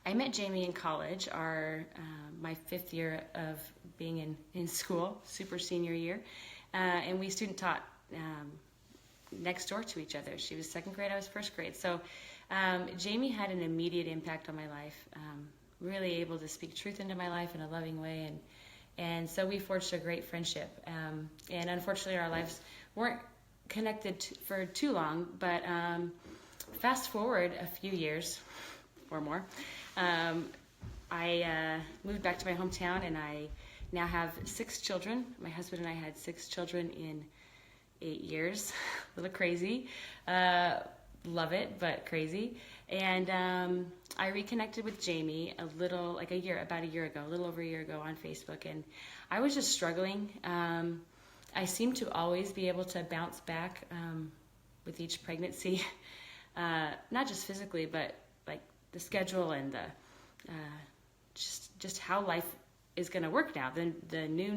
I met Jamie in college, my 5th year of being in school, super senior year, and we student taught next door to each other. She was 2nd grade, I was 1st grade. So Jamie had an immediate impact on my life, really able to speak truth into my life in a loving way, and so we forged a great friendship. And unfortunately, our lives weren't connected for too long, but fast forward a few years or more, I moved back to my hometown, and I now have 6 children. My husband and I had 6 children in 8 years. A little crazy. Love it, but crazy. And I reconnected with Jamie about a year ago, a little over a year ago on Facebook, and I was just struggling. I seem to always be able to bounce back with each pregnancy, not just physically, but like the schedule and the just how life is going to work now, the new,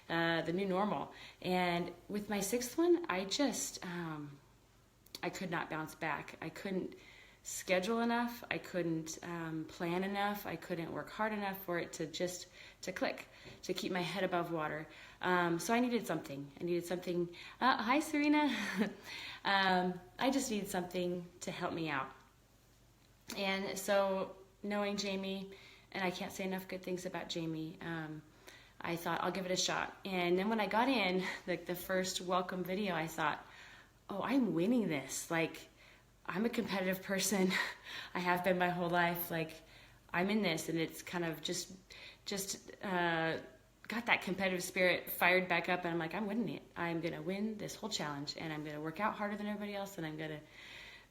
the new normal. And with my 6th one, I could not bounce back. I couldn't schedule enough. I couldn't plan enough. I couldn't work hard enough for it to click, to keep my head above water. So I needed something. Hi, Serena. I just needed something to help me out. And so knowing Jamie, and I can't say enough good things about Jamie, I thought I'll give it a shot. And then when I got in, the first welcome video, I thought, oh, I'm winning this. Like, I'm a competitive person. I have been my whole life. Like, I'm in this, and it's kind of just got that competitive spirit fired back up, and I'm like, I'm winning it. I'm gonna win this whole challenge, and I'm gonna work out harder than everybody else, and I'm gonna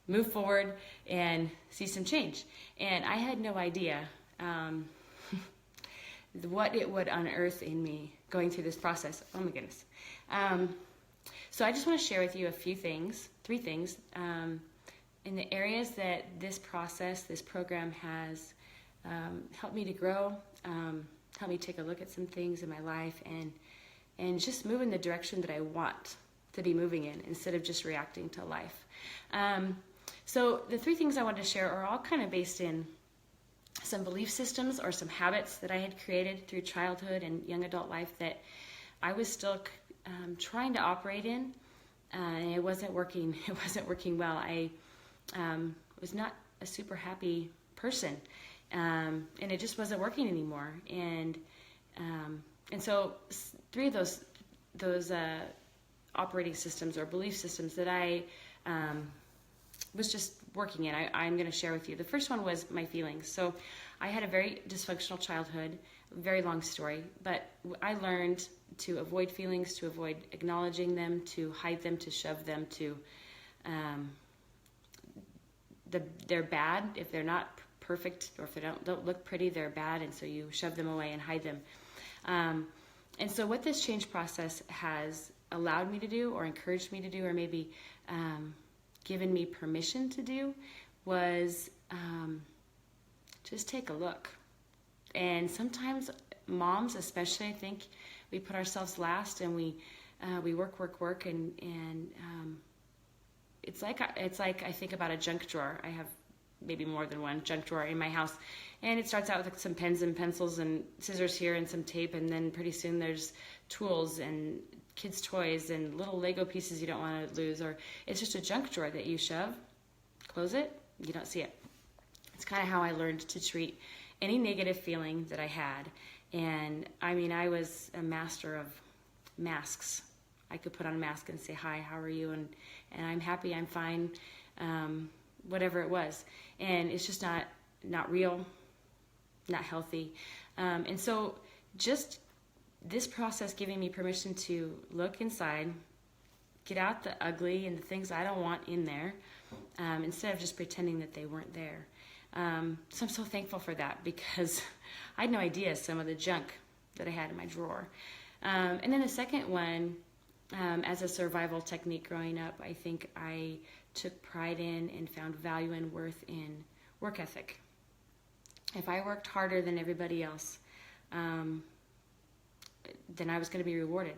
move forward and see some change. And I had no idea what it would unearth in me going through this process. Oh my goodness. So I just want to share with you 3 things, in the areas that this program has helped me to grow, helped me take a look at some things in my life, and just move in the direction that I want to be moving in instead of just reacting to life. So the 3 things I wanted to share are all kind of based in some belief systems or some habits that I had created through childhood and young adult life that I was still trying to operate in, and it wasn't working. It wasn't working well. I was not a super happy person, and it just wasn't working anymore. And so 3 of those operating systems or belief systems that I was just working in, I'm going to share with you. The first one was my feelings. So I had a very dysfunctional childhood, very long story, but I learned to avoid feelings, to avoid acknowledging them, to hide them, to shove them, they're bad. If they're not perfect, or if they don't look pretty, they're bad, and so you shove them away and hide them. And so what this change process has allowed me to do, or encouraged me to do, or maybe given me permission to do, was just take a look. And sometimes moms, especially, I think we put ourselves last, and we work, and it's like I think about a junk drawer. I have maybe more than one junk drawer in my house, and it starts out with some pens and pencils and scissors here and some tape, and then pretty soon there's tools and kids' toys and little Lego pieces you don't want to lose, or it's just a junk drawer that you shove, close it, you don't see it. It's kind of how I learned to treat any negative feeling that I had. And I mean, I was a master of masks. I could put on a mask and say, hi, how are you? And I'm happy, I'm fine, whatever it was. And it's just not real, not healthy. And so just this process giving me permission to look inside, get out the ugly and the things I don't want in there, instead of just pretending that they weren't there. So I'm so thankful for that, because I had no idea some of the junk that I had in my drawer. And then the second one, as a survival technique growing up, I think I took pride in and found value and worth in work ethic. If I worked harder than everybody else, then I was going to be rewarded.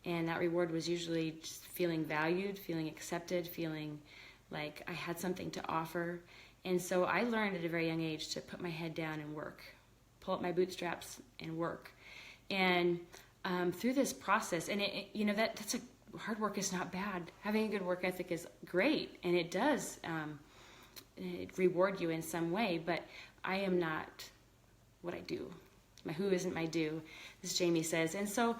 And that reward was usually just feeling valued, feeling accepted, feeling like I had something to offer. And so I learned at a very young age to put my head down and work, pull up my bootstraps and work. And through this process, and that's hard work is not bad. Having a good work ethic is great, and it does reward you in some way, but I am not what I do. My who isn't my do, as Jamie says. And so,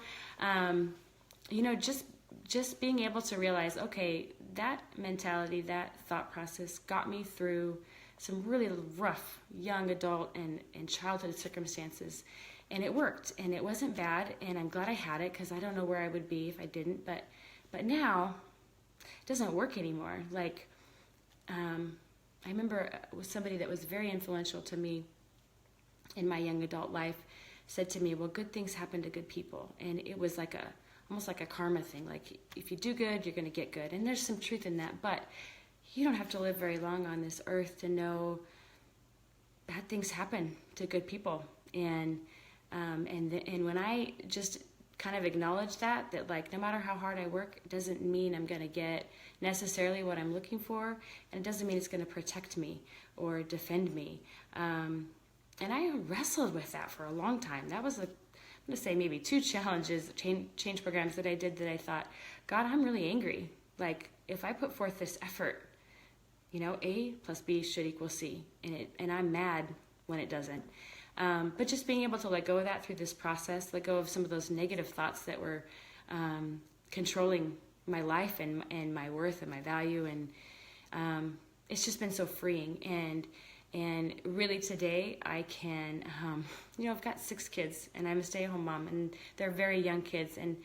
just being able to realize, okay, that mentality, that thought process got me through some really rough young adult and childhood circumstances, and it worked, and it wasn't bad, and I'm glad I had it, because I don't know where I would be if I didn't, but now it doesn't work anymore. Like, I remember somebody that was very influential to me in my young adult life said to me, well, good things happen to good people. And it was like almost like a karma thing. Like, if you do good, you're going to get good. And there's some truth in that, but you don't have to live very long on this earth to know bad things happen to good people. And when I just kind of acknowledge that like, no matter how hard I work, it doesn't mean I'm going to get necessarily what I'm looking for, and it doesn't mean it's going to protect me or defend me. And I wrestled with that for a long time. That was I'm going to say maybe 2 challenges, change programs that I did, that I thought, God, I'm really angry. Like, if I put forth this effort, A plus B should equal C, and I'm mad when it doesn't. But just being able to let go of that through this process, let go of some of those negative thoughts that were controlling my life and my worth and my value, and it's just been so freeing. And really today I can, I've got 6 kids, and I'm a stay-at-home mom, and they're very young kids. And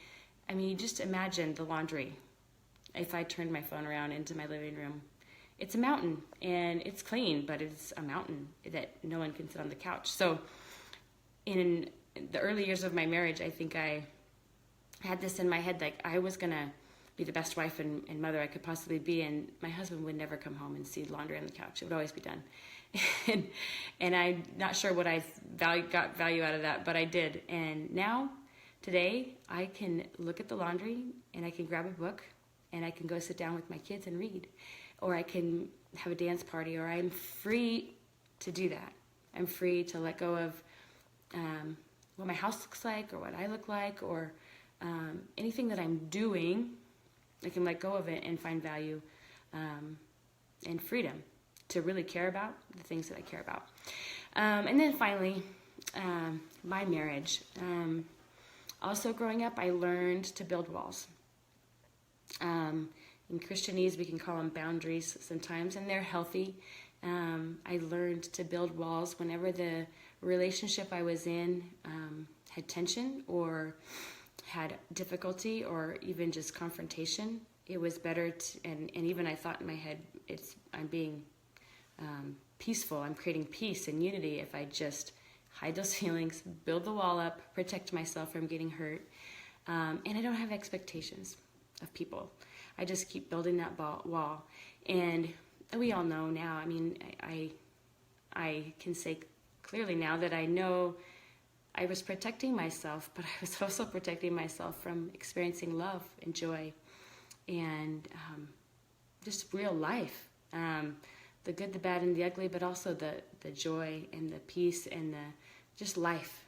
I mean, you just imagine the laundry. If I turned my phone around into my living room, it's a mountain, and it's clean, but it's a mountain that no one can sit on the couch. So in the early years of my marriage, I think I had this in my head, like I was going to be the best wife and mother I could possibly be, and my husband would never come home and see laundry on the couch. It would always be done. and I'm not sure what I got value out of that, but I did. And now, today, I can look at the laundry, and I can grab a book, and I can go sit down with my kids and read. Or I can have a dance party, or I'm free to do that. I'm free to let go of what my house looks like, or what I look like, or anything that I'm doing. I can let go of it and find value and freedom to really care about the things that I care about. And then finally, my marriage. Also growing up, I learned to build walls. In Christianese, we can call them boundaries sometimes, and they're healthy. I learned to build walls whenever the relationship I was in had tension or had difficulty or even just confrontation. It was better and even I thought in my head, I'm being peaceful. I'm creating peace and unity if I just hide those feelings, build the wall up, protect myself from getting hurt, and I don't have expectations of people. I just keep building that wall. And we all know now, I mean, I can say clearly now that I know I was protecting myself, but I was also protecting myself from experiencing love and joy and just real life. The good, the bad, and the ugly, but also the joy and the peace and the just life,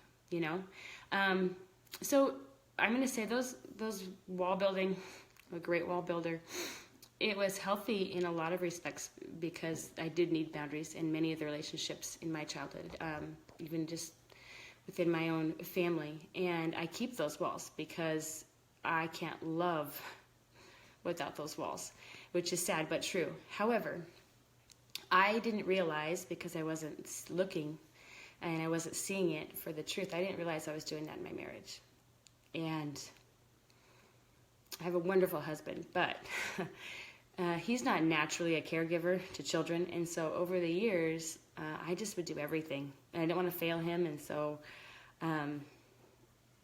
So I'm going to say those wall building, a great wall builder, it was healthy in a lot of respects because I did need boundaries in many of the relationships in my childhood, even just within my own family. And I keep those walls because I can't love without those walls, which is sad but true. However, I didn't realize, because I wasn't looking and I wasn't seeing it for the truth, I didn't realize I was doing that in my marriage. And I have a wonderful husband, but he's not naturally a caregiver to children. And so over the years, I just would do everything. And I didn't want to fail him. And so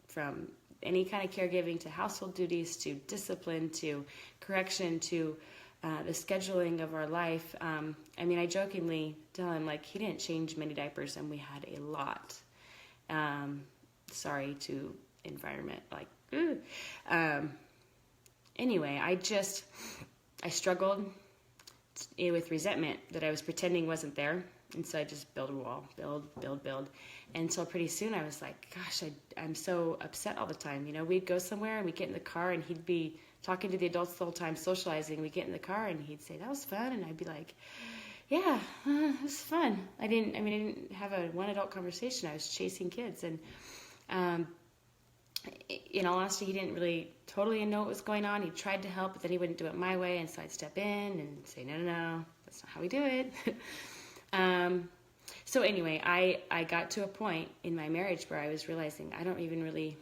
from any kind of caregiving to household duties to discipline to correction to the scheduling of our life. I jokingly tell him, like, he didn't change many diapers, and we had a lot. Sorry to environment, like, anyway, I struggled with resentment that I was pretending wasn't there. And so I just built a wall, build. And so pretty soon I was like, gosh, I'm so upset all the time. We'd go somewhere and we'd get in the car and he'd be talking to the adults the whole time, socializing. We'd get in the car and he'd say, that was fun. And I'd be like, yeah, it was fun. I didn't have one adult conversation. I was chasing kids. And in all honesty, he didn't really totally know what was going on. He tried to help, but then he wouldn't do it my way. And so I'd step in and say, no, that's not how we do it. So anyway, I got to a point in my marriage where I was realizing I don't even really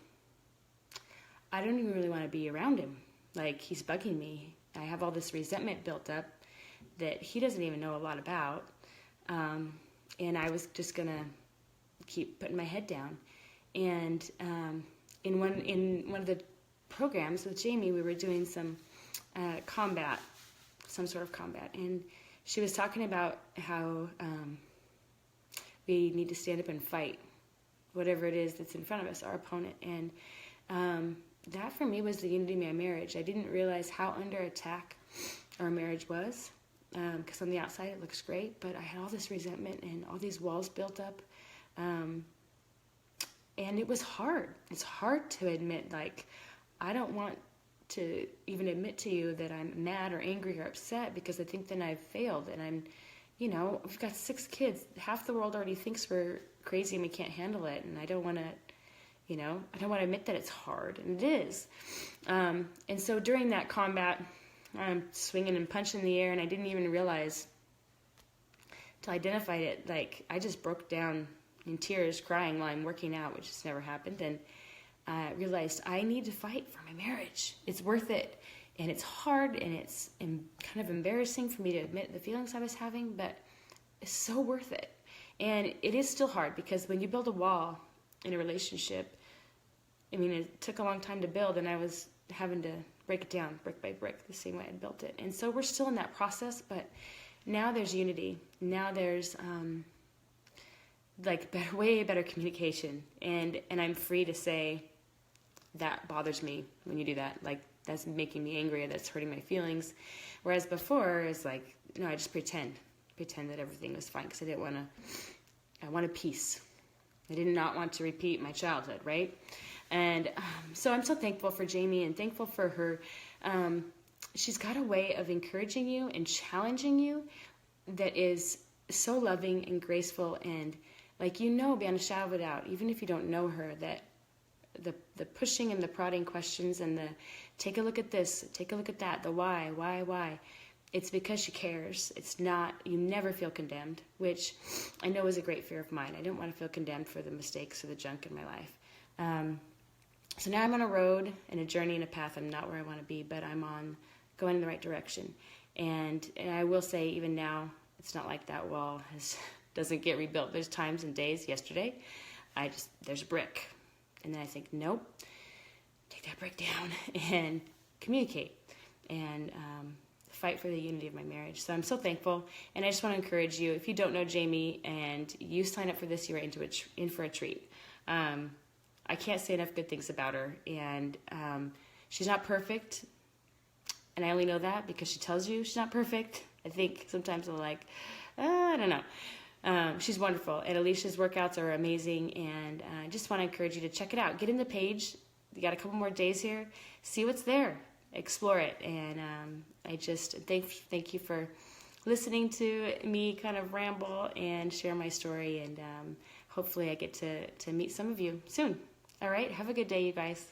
want to be around him. Like, he's bugging me. I have all this resentment built up that he doesn't even know a lot about. And I was just going to keep putting my head down. And in one of the programs with Jamie, we were doing some sort of combat. And she was talking about how we need to stand up and fight whatever it is that's in front of us, our opponent. And that for me was the unity of my marriage. I didn't realize how under attack our marriage was, because on the outside it looks great, but I had all this resentment and all these walls built up. And it was hard. It's hard to admit, like, I don't want to even admit to you that I'm mad or angry or upset, because I think then I've failed. And we've got 6 kids. Half the world already thinks we're crazy and we can't handle it. And I don't want to admit that it's hard, and it is. And so during that combat, I'm swinging and punching in the air, and I didn't even realize till I identified it. Like, I just broke down in tears, crying while I'm working out, which has never happened. And I realized I need to fight for my marriage. It's worth it. And it's hard, and it's kind of embarrassing for me to admit the feelings I was having, but it's so worth it. And it is still hard, because when you build a wall in a relationship, it took a long time to build, and I was having to break it down brick by brick the same way I built it. And so we're still in that process, but now there's unity. Now there's way better communication, and I'm free to say, that bothers me when you do that. Like, that's making me angry, or that's hurting my feelings. Whereas before, it's like, no, I just pretend that everything was fine, because I wanted peace. I did not want to repeat my childhood, right? And so I'm so thankful for Jamie, and thankful for her. She's got a way of encouraging you and challenging you that is so loving and graceful, and beyond a shadow of a doubt, even if you don't know her, that the pushing and the prodding questions and the take a look at this, take a look at that, the why, it's because she cares. It's not, you never feel condemned, which I know is a great fear of mine. I didn't want to feel condemned for the mistakes or the junk in my life. So now I'm on a road and a journey and a path. I'm not where I want to be, but I'm going in the right direction. And I will say, even now, it's not like that wall doesn't get rebuilt. There's times and days, yesterday, there's a brick. And then I think, nope, take that brick down and communicate and fight for the unity of my marriage. So I'm so thankful. And I just want to encourage you, if you don't know Jamie and you sign up for this, you're in for a treat. I can't say enough good things about her. And she's not perfect. And I only know that because she tells you she's not perfect. I think sometimes I'm like, I don't know. She's wonderful. And Alicia's workouts are amazing. And I just want to encourage you to check it out. Get in the page. You got a couple more days here. See what's there. Explore it. And I just thank you for listening to me kind of ramble and share my story. And hopefully I get to meet some of you soon. All right. Have a good day, you guys.